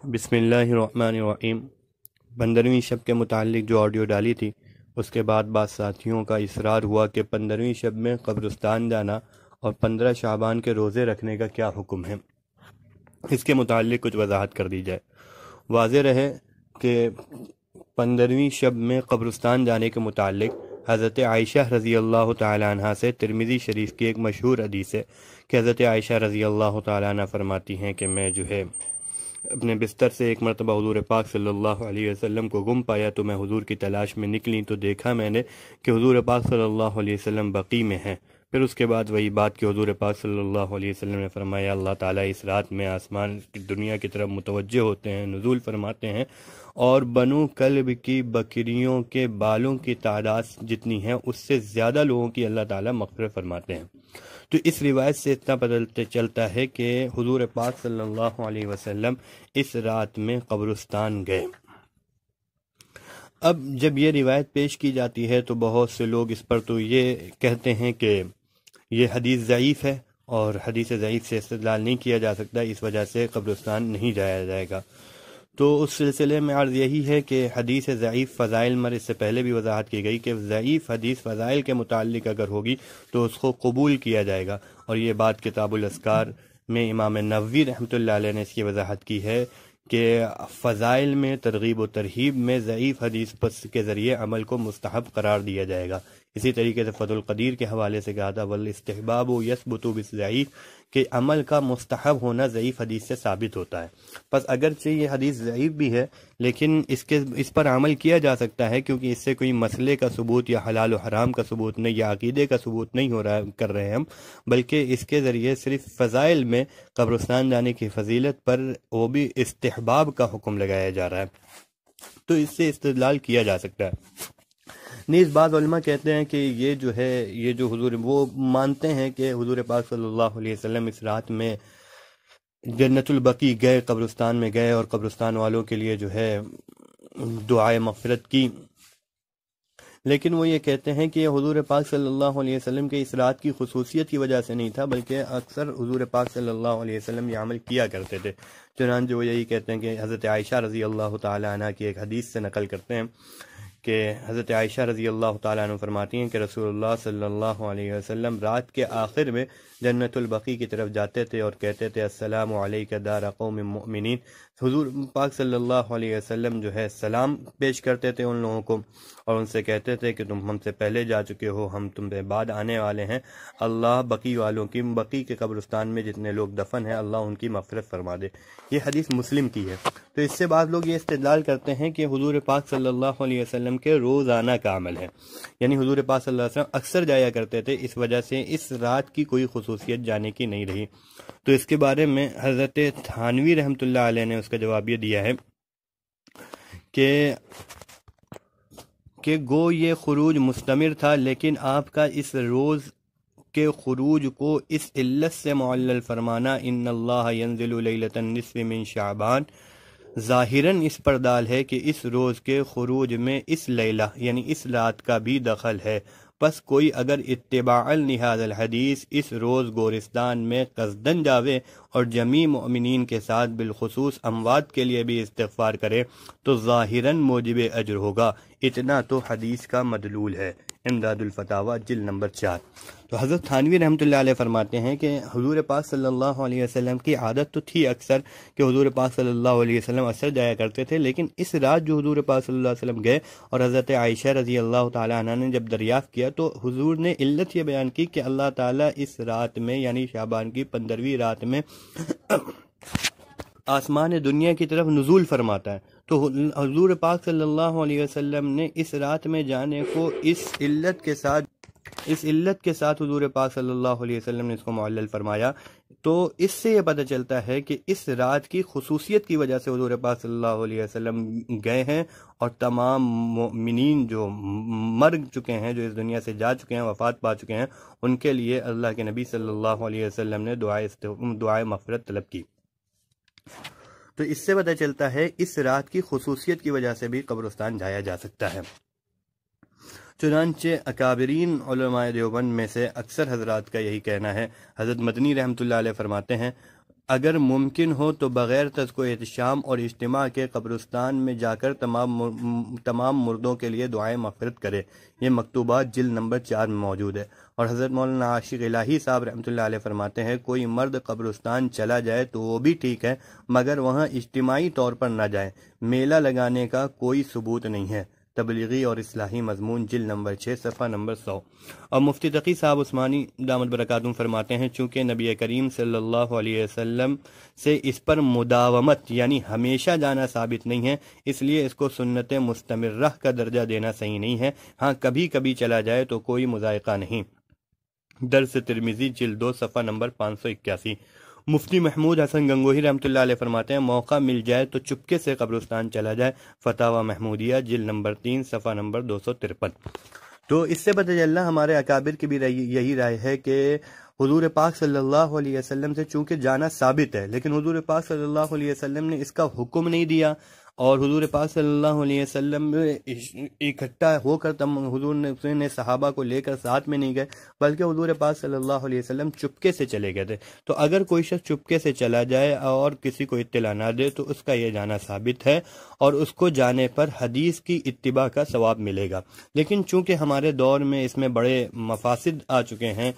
بسم اللہ الرحمن الرحیم۔ 15ویں شب کے متعلق جو آڈیو ڈالی تھی اس کے بعد ساتھیوں کا اصرار ہوا کہ 15ویں شب میں قبرستان جانا اور 15 شعبان کے روزے رکھنے کا کیا حکم ہے، اس کے متعلق کچھ وضاحت کر دی جائے۔ واضح رہے کہ 15ویں شب میں قبرستان جانے کے متعلق حضرت عائشہ رضی اللہ تعالیٰ عنہ سے ترمذی شریف کی ایک مشہور حدیث ہے کہ حضرت عائشہ رضی اللہ تعالیٰ عنہ فرماتی ہیں کہ میں اپنے بستر سے ایک مرتبہ حضور پاک صلی اللہ علیہ وسلم کو گم پایا تو میں حضور کی تلاش میں نکلی تو دیکھا میں نے کہ حضور پاک صلی اللہ علیہ وسلم بقیع میں ہیں۔ پھر اس کے بعد وہی بات کہ حضور پاک صلی اللہ علیہ وسلم نے فرمایا اللہ تعالیٰ اس رات میں آسمان کی دنیا کی طرف متوجہ ہوتے ہیں، نزول فرماتے ہیں، اور بنو کلب کی بکریوں کے بالوں کی تعداد جتنی ہے اس سے زیادہ لوگوں کی اللہ تعالیٰ مغفرت فرماتے ہیں۔ تو اس روایت سے اتنا پتہ چلتا ہے کہ حضور پاک صلی اللہ علیہ وسلم اس رات میں قبرستان گئے۔ اب جب یہ روایت پیش کی جاتی ہے تو بہت سے لوگ اس پر تو یہ کہتے ہیں کہ یہ حدیث ضعیف ہے اور حدیث ضعیف سے استدلال نہیں کیا جا سکتا، اس وجہ سے قبرستان نہیں جایا جائے گا۔ تو اس سلسلے میں عرض یہی ہے کہ حدیث ضعیف فضائل میں اس سے پہلے بھی وضاحت کی گئی کہ ضعیف حدیث فضائل کے متعلق اگر ہوگی تو اس کو قبول کیا جائے گا، اور یہ بات کتاب الاذکار میں امام نووی رحمۃ اللہ علیہ نے اس کی وضاحت کی ہے کہ فضائل میں ترغیب و ترہیب میں ضعیف حدیث کے ذریعے عمل کو مستحب قرار دیا جائے گا۔ اسی طریقے سے فتح القدیر کے حوالے سے کہا تھا والاستحباب یثبت بالضعیف، کہ عمل کا مستحب ہونا ضعیف حدیث سے ثابت ہوتا ہے۔ پس اگرچہ یہ حدیث ضعیف بھی ہے لیکن اس پر عمل کیا جا سکتا ہے، کیونکہ اس سے کوئی مسئلے کا ثبوت یا حلال و حرام کا ثبوت نہیں یا عقیدے کا ثبوت نہیں کر رہے ہم، بلکہ اس کے ذریعے صرف فضائل میں قبرستان جانے کی فضیلت پر وہ بھی استحباب کا حکم لگایا جا رہا ہے، تو اس سے استدلال کیا جا سکتا ہے۔ نیز بعض علماء کہتے ہیں کہ یہ جو حضور وہ مانتے ہیں کہ حضور پاک صلی اللہ علیہ وسلم اس رات میں جنت البقیع گئے، قبرستان میں گئے اور قبرستان والوں کے لیے دعائے مغفرت کی، لیکن وہ یہ کہتے ہیں کہ یہ حضور پاک صلی اللہ علیہ وسلم کے اس رات کی خصوصیت کی وجہ سے نہیں تھا، بلکہ اکثر حضور پاک صلی اللہ علیہ وسلم یہ عمل کیا کرتے تھے۔ چنانچہ وہ یہی کہتے ہیں کہ حضرت عائشہ رضی اللہ تعالی عنہ کی ایک حدیث سے نقل کرتے ہیں کہ حضرت عائشہ رضی اللہ تعالیٰ عنہ فرماتی ہیں کہ رسول اللہ صلی اللہ علیہ وسلم رات کے آخر میں جنت البقیع کی طرف جاتے تھے اور کہتے تھے السلام علیک دار قوم مؤمنین۔ حضور پاک صلی اللہ علیہ وسلم سلام پیش کرتے تھے ان لوگوں کو اور ان سے کہتے تھے کہ تم ہم سے پہلے جا چکے ہو، ہم تم سے بعد آنے والے ہیں، اللہ بقیع والوں کی، بقیع کے قبرستان میں جتنے لوگ دفن ہیں اللہ ان کی مغفرت فرما دے۔ یہ حدیث مسلم کی ہے۔ تو اس سے بعض لوگ یہ استدلال کرتے ہیں کہ حضور پاک صلی اللہ علیہ وسلم کے روزانہ کا عمل ہے، یعنی حضور پاک صلی اللہ علیہ وسلم اکثر جایا کرتے تھے، اس وجہ سے اس رات کی کوئی خصوصیت جانے کی نہیں رہی۔ تو اس کے بارے میں حضرت تھانوی رحمۃ اللہ علیہ نے اس کا جواب یہ دیا ہے کہ گو یہ خروج مستمر تھا، لیکن آپ کا اس روز کے خروج کو اس علت سے معلل فرمانا ان اللہ ینزل لیلۃ النصف من شعبان ظاہراً اس پر دال ہے کہ اس روز کے خروج میں اس لیلہ یعنی اس رات کا بھی دخل ہے۔ پس کوئی اگر اتباعا لہذا الحدیث اس روز گورستان میں قصدن جاوے اور جمیع مؤمنین کے ساتھ بالخصوص اموات کے لیے بھی استغفار کرے تو ظاہراً موجب اجر ہوگا، اتنا تو حدیث کا مدلول ہے۔ امداد الفتاویٰ جلد نمبر 4۔ تو حضرت تھانوی رحمۃ اللہ علیہ فرماتے ہیں کہ حضور پاک صلی اللہ علیہ وسلم کی عادت تو تھی اکثر کہ حضور پاک صلی اللہ علیہ وسلم اکثر جایا کرتے تھے، لیکن اس رات جو حضور پاک صلی اللہ علیہ وسلم گئے اور حضرت عائشہ رضی اللہ تعالی عنہ نے جب دریافت کیا تو حضور نے علت یہ بیان کی کہ اللہ تعالیٰ اس رات میں یعنی شعبان کی 15ویں رات میں آسمان دنیا کی طرف نزول فرماتا ہے۔ تو حضور پاک صلی اللہ علیہ وسلم نے اس رات میں جانے کو اس علت کے ساتھ حضور پاک صلی اللہ علیہ وسلم نے اس کو معلل فرمایا۔ تو اس سے یہ پتہ چلتا ہے کہ اس رات کی خصوصیت کی وجہ سے حضور پاک صلی اللہ علیہ وسلم گئے ہیں اور تمام مؤمنین جو مر چکے ہیں، جو اس دنیا سے جا چکے ہیں، وفات پا چکے ہیں، ان کے لیے اللہ کے نبی صلی اللہ علیہ وسلم نے دعائے مغفرت طلب کی۔ تو اس سے پتہ چلتا ہے اس رات کی خصوصیت کی وجہ سے بھی قبرستان جایا جا سکتا ہے۔ چنانچہ اکابرین علماء دیوبند میں سے اکثر حضرات کا یہی کہنا ہے۔ حضرت مدنی رحمۃ اللہ علیہ فرماتے ہیں اگر ممکن ہو تو بغیر تزک و احتشام اور اجتماع کے قبرستان میں جا کر تمام مردوں کے لیے دعائیں مغفرت کرے۔ یہ مکتوبات جلد نمبر 4 میں موجود ہے۔ اور حضرت مولانا عاشق الہی صاحب رحمۃ اللہ علیہ فرماتے ہیں کوئی مرد قبرستان چلا جائے تو وہ بھی ٹھیک ہے، مگر وہاں اجتماعی طور پر نہ جائے۔ میلہ لگانے کا کوئی ثبوت نہیں ہے۔ تبلیغی اور اصلاحی مضمون جلد نمبر 6 صفحہ نمبر 100۔ اور مفتی تقی صاحب عثمانی دامت برکاتہم فرماتے ہیں چونکہ نبی کریم صلی اللہ علیہ وسلم سے اس پر مداومت یعنی ہمیشہ جانا ثابت نہیں ہے، اس لیے اس کو سنت مستمرہ کا درجہ دینا صحیح نہیں ہے۔ ہاں کبھی کبھی چلا جائے تو کوئی مذائقہ نہیں۔ درس ترمذی جلد 2 صفحہ نمبر 581۔ مفتی محمود حسن گنگوہی رحمۃ اللہ علیہ فرماتے ہیں موقع مل جائے تو چپکے سے قبرستان چلا جائے۔ فتاوی محمودیہ جلد نمبر 3 صفحہ نمبر 253۔ تو اس سے پتہ چلا ہمارے اکابر کی بھی یہی رائے ہے کہ حضور پاک صلی اللہ علیہ وسلم سے چونکہ جانا ثابت ہے، لیکن حضور پاک صلی اللہ علیہ وسلم نے اس کا حکم نہیں دیا، اور حضور پاک صلی اللہ علیہ وسلم اکٹھا ہو کر حضور نے صحابہ کو لے کر ساتھ میں نہیں گئے، بلکہ حضور پاک صلی اللہ علیہ وسلم چپکے سے چلے گئے تھے۔ تو اگر کوئی شخص چپکے سے چلا جائے اور کسی کو اطلاع نہ دے تو اس کا یہ جانا ثابت ہے، اور اس کو جانے پر حدیث کی اتباع کا ثواب ملے گا۔ لیکن چونکہ ہمارے دور میں اس میں بڑے مفاسد آ چکے ہیں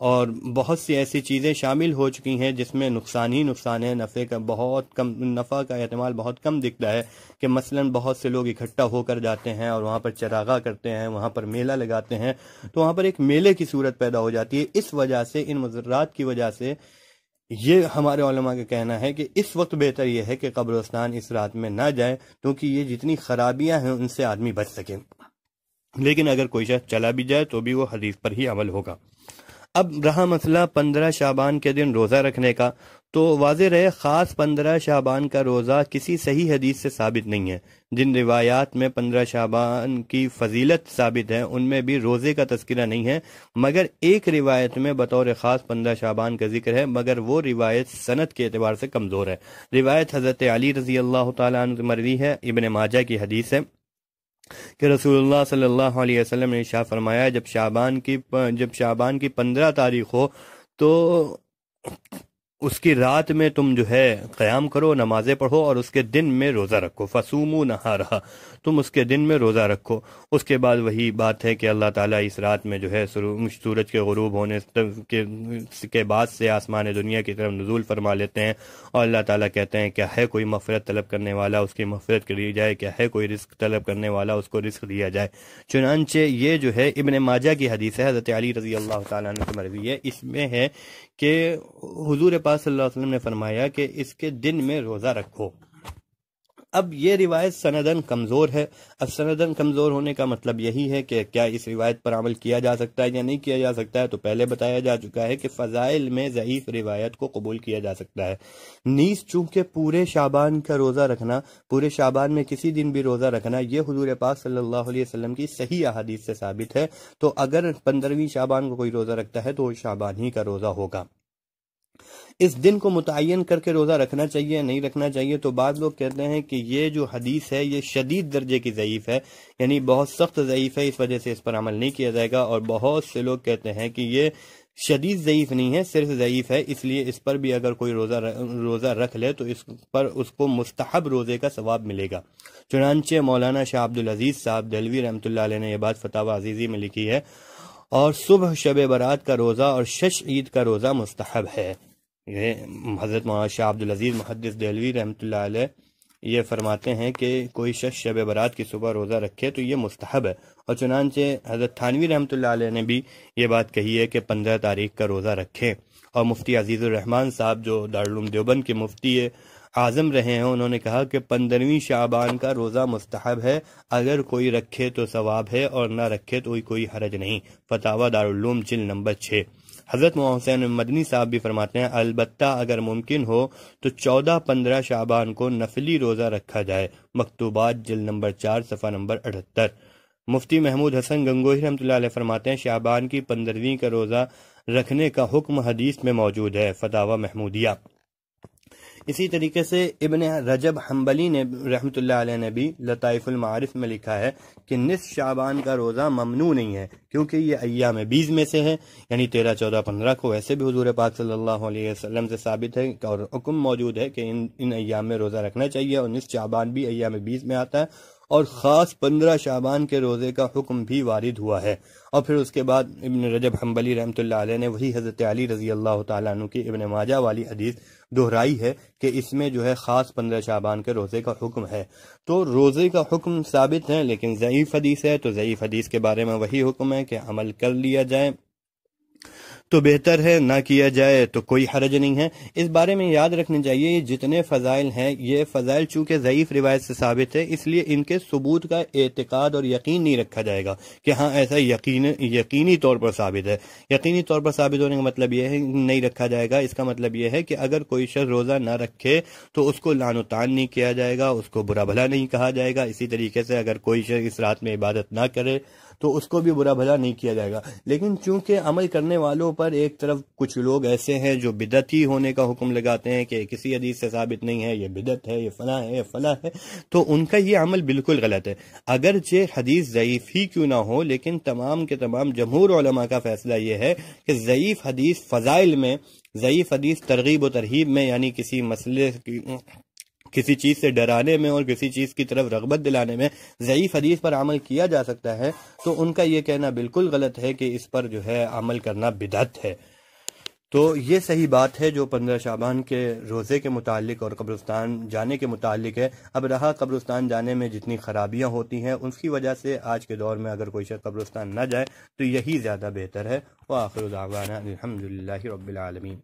اور بہت سی ایسی چیزیں شامل ہو چکی ہیں جس میں نقصان ہی نقصان ہے، نفع کا احتمال بہت کم دکھتا ہے، کہ مثلا بہت سے لوگ اکٹھا ہو کر جاتے ہیں اور وہاں پر چراغاں کرتے ہیں، وہاں پر میلہ لگاتے ہیں، تو وہاں پر ایک میلے کی صورت پیدا ہو جاتی ہے۔ اس وجہ سے ان مضرات کی وجہ سے یہ ہمارے علماء کا کہنا ہے کہ اس وقت بہتر یہ ہے کہ قبرستان اس رات میں نہ جائے، کیونکہ یہ جتنی خرابیاں ہیں ان سے آدمی بچ سکے۔ لیکن اگر کوئی شخص چلا بھی جائے تو بھی وہ حدیث پر ہی عمل ہوگا۔ اب رہا مسئلہ 15 شعبان کے دن روزہ رکھنے کا، تو واضح رہے خاص 15 شعبان کا روزہ کسی صحیح حدیث سے ثابت نہیں ہے۔ جن روایات میں 15 شعبان کی فضیلت ثابت ہے ان میں بھی روزے کا تذکرہ نہیں ہے، مگر ایک روایت میں بطور خاص 15 شعبان کا ذکر ہے، مگر وہ روایت سند کے اعتبار سے کمزور ہے۔ روایت حضرت علی رضی اللہ تعالیٰ عنہ سے مروی ہے، ابن ماجہ کی حدیث ہے کہ رسول اللہ صلی اللہ علیہ وسلم نے ارشاد فرمایا جب شعبان کی 15 تاریخ ہو تو اس کی رات میں تم جو ہے قیام کرو، نمازیں پڑھو، اور اس کے دن میں روزہ رکھو، فصوموا نہارہا، تم اس کے دن میں روزہ رکھو۔ اس کے بعد وہی بات ہے کہ اللہ تعالیٰ اس رات میں جو ہے سورج کے غروب ہونے کے بعد سے آسمان دنیا کی طرف نزول فرما لیتے ہیں، اور اللہ تعالیٰ کہتے ہیں کیا ہے کوئی مغفرت طلب کرنے والا، اس کی مغفرت کر دی جائے، کیا ہے کوئی رزق طلب کرنے والا، اس کو رزق دیا جائے۔ چنانچہ یہ جو ہے ابن ماجہ کی حدیث ہے، حضرت علی رضی اللہ تعالیٰ عنہ سے مروی ہے، اس میں ہے کہ حضور پاک صلی اللہ علیہ وسلم نے فرمایا کہ اس کے دن میں روزہ رکھو۔ اب یہ روایت سندن کمزور ہے۔ اب سندن کمزور ہونے کا مطلب یہی ہے کہ کیا اس روایت پر عمل کیا جا سکتا ہے یا نہیں کیا جا سکتا ہے، تو پہلے بتایا جا چکا ہے کہ فضائل میں ضعیف روایت کو قبول کیا جا سکتا ہے۔ نیز چونکہ پورے شعبان کا روزہ رکھنا، پورے شعبان میں کسی دن بھی روزہ رکھنا، یہ حضور پاک صلی اللہ علیہ وسلم کی صحیح احادیث سے ثابت ہے، تو اگر 15ویں شعبان کو کوئی روزہ رکھتا ہے تو وہ شعبان ہی کا روزہ ہوگا۔ اس دن کو متعین کر کے روزہ رکھنا چاہیے نہیں رکھنا چاہیے، تو بعض لوگ کہتے ہیں کہ یہ جو حدیث ہے یہ شدید درجے کی ضعیف ہے، یعنی بہت سخت ضعیف ہے، اس وجہ سے اس پر عمل نہیں کیا جائے گا، اور بہت سے لوگ کہتے ہیں کہ یہ شدید ضعیف نہیں ہے، صرف ضعیف ہے، اس لیے اس پر بھی اگر کوئی روزہ رکھ لے تو اس کو مستحب روزے کا ثواب ملے گا۔ چنانچہ مولانا شاہ عبد العزیز صاحب دہلوی رحمۃ اللہ علیہ نے یہ بات فتاوی عزیزی میں لکھی ہے، اور صبح شب برات کا روزہ اور شش عید کا روزہ مستحب ہے۔ یہ حضرت مولانا شاہ عبد العزیز محدث دہلوی رحمۃ اللہ علیہ یہ فرماتے ہیں کہ کوئی شخص شب برات کی صبح روزہ رکھے تو یہ مستحب ہے، اور چنانچہ حضرت تھانوی رحمۃ اللہ علیہ نے بھی یہ بات کہی ہے کہ 15 تاریخ کا روزہ رکھیں، اور مفتی عزیز الرحمان صاحب جو دارالعلوم دیوبند کے مفتی اعظم رہے ہیں انہوں نے کہا کہ 15ویں شعبان کا روزہ مستحب ہے، اگر کوئی رکھے تو ثواب ہے اور نہ رکھے تو کوئی حرج نہیں۔ فتاوی دارالعلوم جلد نمبر 6۔ حضرت مولانا حسین مدنی صاحب بھی فرماتے ہیں البتہ اگر ممکن ہو تو 14-15 شعبان کو نفلی روزہ رکھا جائے۔ مکتوبات جلد نمبر 4 صفحہ نمبر 78۔ مفتی محمود حسن گنگوہی رحمۃ اللہ علیہ فرماتے ہیں شعبان کی 15ویں کا روزہ رکھنے کا حکم حدیث میں موجود ہے، فتاوی محمودیہ۔ اسی طریقے سے ابن رجب حنبلی نے رحمۃ اللہ علیہ نے بھی لطائف المعارف میں لکھا ہے کہ نصف شعبان کا روزہ ممنوع نہیں ہے، کیونکہ یہ ایام بیز میں سے ہے، یعنی 13، 14، 15 کو ویسے بھی حضور پاک صلی اللہ علیہ وسلم سے ثابت ہے اور حکم موجود ہے کہ ان ایام میں روزہ رکھنا چاہیے، اور نصف شعبان بھی ایام بیز میں آتا ہے، اور خاص 15 شعبان کے روزے کا حکم بھی وارد ہوا ہے۔ اور پھر اس کے بعد ابن رجب حنبلی رحمۃ اللہ علیہ نے وہی حضرت علی رضی اللہ تعالیٰ عنہ کی ابن ماجہ والی حدیث دہرائی ہے کہ اس میں جو ہے خاص 15 شعبان کے روزے کا حکم ہے۔ تو روزے کا حکم ثابت ہے، لیکن ضعیف حدیث ہے، تو ضعیف حدیث کے بارے میں وہی حکم ہے کہ عمل کر لیا جائے تو بہتر ہے، نہ کیا جائے تو کوئی حرج نہیں ہے۔ اس بارے میں یاد رکھنا چاہیے یہ جتنے فضائل ہیں، یہ فضائل چونکہ ضعیف روایت سے ثابت ہے، اس لیے ان کے ثبوت کا اعتقاد اور یقین نہیں رکھا جائے گا کہ ہاں ایسا یقینی طور پر ثابت ہے۔ یقینی طور پر ثابت ہونے کا مطلب یہ ہے نہیں رکھا جائے گا، اس کا مطلب یہ ہے کہ اگر کوئی شخص روزہ نہ رکھے تو اس کو لعن و طعن نہیں کیا جائے گا، اس کو برا بھلا نہیں کہا جائے گا۔ اسی طریقے سے اگر کوئی شخص اس رات میں عبادت نہ کرے تو اس کو بھی برا بھلا نہیں کیا جائے گا۔ لیکن چونکہ عمل کرنے والوں پر ایک طرف کچھ لوگ ایسے ہیں جو بدعتی ہونے کا حکم لگاتے ہیں کہ کسی حدیث سے ثابت نہیں ہے، یہ بدعت ہے، یہ فلاں ہے، یہ فلاں ہے، تو ان کا یہ عمل بالکل غلط ہے۔ اگرچہ حدیث ضعیف ہی کیوں نہ ہو، لیکن تمام کے تمام جمہور علماء کا فیصلہ یہ ہے کہ ضعیف حدیث فضائل میں، ضعیف حدیث ترغیب و ترہیب میں، یعنی کسی مسئلے کسی چیز سے ڈرانے میں اور کسی چیز کی طرف رغبت دلانے میں ضعیف حدیث پر عمل کیا جا سکتا ہے، تو ان کا یہ کہنا بالکل غلط ہے کہ اس پر جو ہے عمل کرنا بدعت ہے۔ تو یہ صحیح بات ہے جو 15 شعبان کے روزے کے متعلق اور قبرستان جانے کے متعلق ہے۔ اب رہا قبرستان جانے میں جتنی خرابیاں ہوتی ہیں، اس کی وجہ سے آج کے دور میں اگر کوئی شخص قبرستان نہ جائے تو یہی زیادہ بہتر ہے۔ وآخر دعوانا الحمدللہ رب العالمین۔